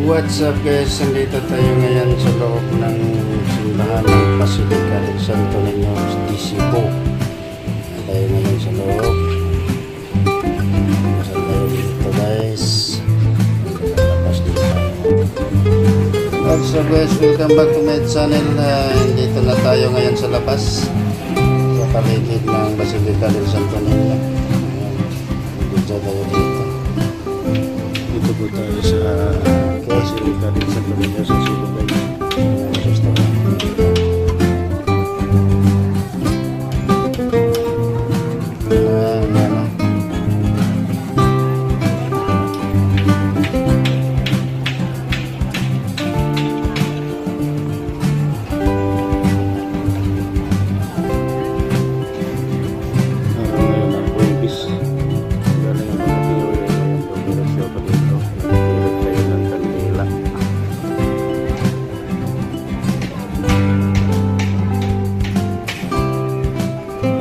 What's up guys, nandito tayo ngayon sa loob ng simbahan ng Basilica del Santo Niño de Cebu. Tayo ngayon sa loob. Nasa tayo dito guys. Labas dito tayo. What's up guys, welcome back to my channel. Nandito na tayo ngayon sa labas, sa paligid ng Basilica del Santo Niño. Dito tayo dito. Dito po tayo sa Basilica del Santo Niño sa Cebu guys.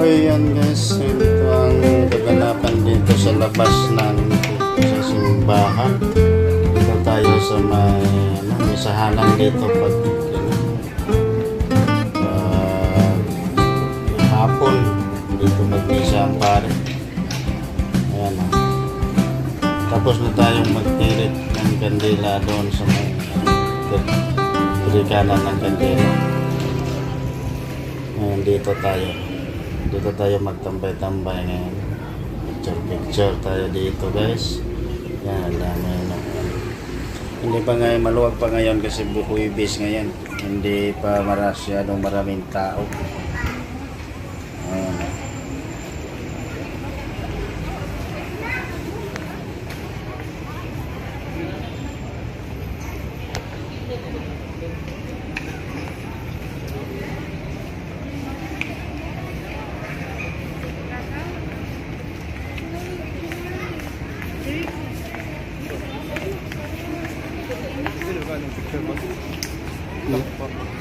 Ayan guys, ito ang kaganapan dito sa labas ng sa simbahan. Dito tayo sa may sahanan dito pag hapon dito magmisa ang pare. Ayan o. Tapos na tayong magtirit ng kandila doon sa may kanan ng kandila. Ayan, dito tayo magtambay-tambay ngayon. Picture tayo dito guys. Yan, dami na. Hindi pa ngayon, maluwag pa ngayon kasi Huwebes ngayon. Hindi pa masyadong maraming tao. Ayan.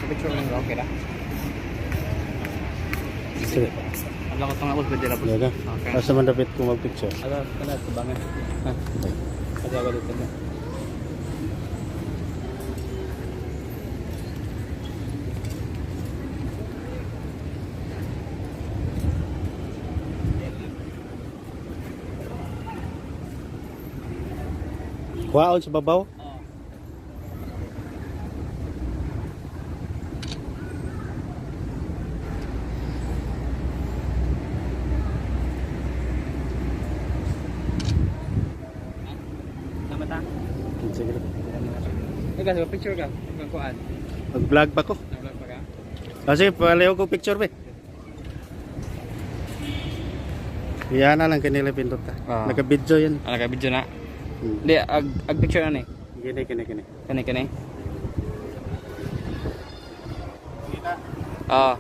Picture mo nga okay na? Sige. Alam ko tanga pwede na po. Yaga. Basta mandapit ko mag-picture. Ano, kana tubangan. Ha. Ada wala dito na. Kuhaon sa babaw. Sige. Ikaw, picture ka. Ikaw kuan. Mag-vlog pa ko. Nag-vlog pa ka? Kasi palayo ko picture be. Yan na lang kanila pindot ta. Naka-video yan. Naka-video na. Hindi, ag-picture na ni. Kini. Kani. Ah.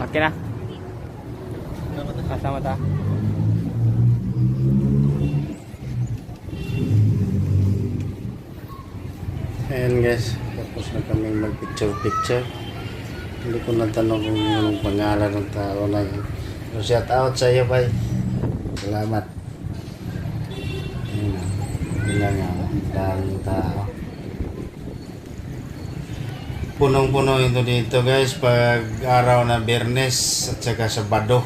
Okay na. Kasama ta. Ayan guys, tapos na kami mag-picture. Hindi ko natanong kung anong pangalan ng tao na yun. So shout out sa iyo bye. Salamat. Ayan nga, daming tao. punong-puno ito dito guys pag araw na Biyernes at saka Sabado.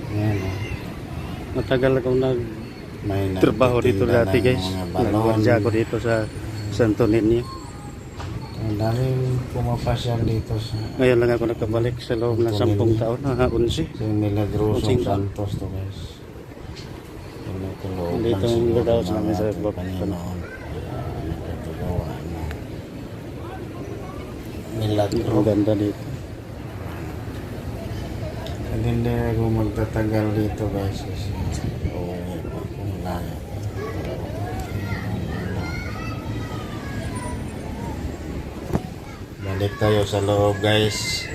Ayan, oh. Matagal akong May nagtrabaho dito nagtitinda dati ng guys. mga balon. Nagwardya ako dito sa Santo Niño. Ang daming pumapasyal dito sa Ngayon lang ako nakabalik sa loob ng 10 taon, 11. sa Milagrosong Unsing ba? Santos to guys. Dito yung lugaw sa namin sa loob. Panginoon. Nagkatugawa na. Milagro. Ang ganda dito. Hindi ako magtatagal dito guys kasi uuwi pa kung layo. Balik tayo sa loob guys.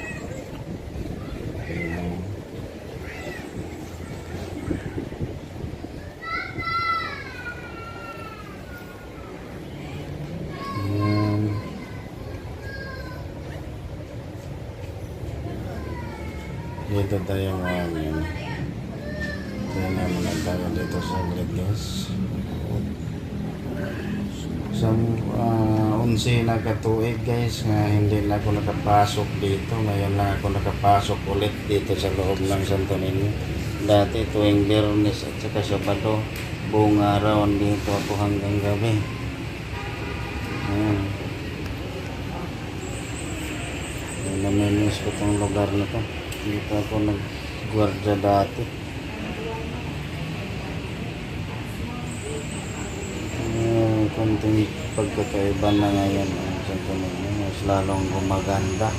Dito tayo ngayon. Kaya naman na tayo dito sa guys. Sa 11 na katuig guys nga hindi na ako nakapasok dito. Ngayon lang ako nakapasok ulit dito sa loob ng Santo Niño. Dati tuwing Biyernes at saka Sabado, buong araw dito ako hanggang gabi. Ayan. Namimiss ko itong lugar na to. Dito ako nag-guardia dati. Konting pagkakaiba na ngayon ang Santo Niño, mas lalong gumaganda.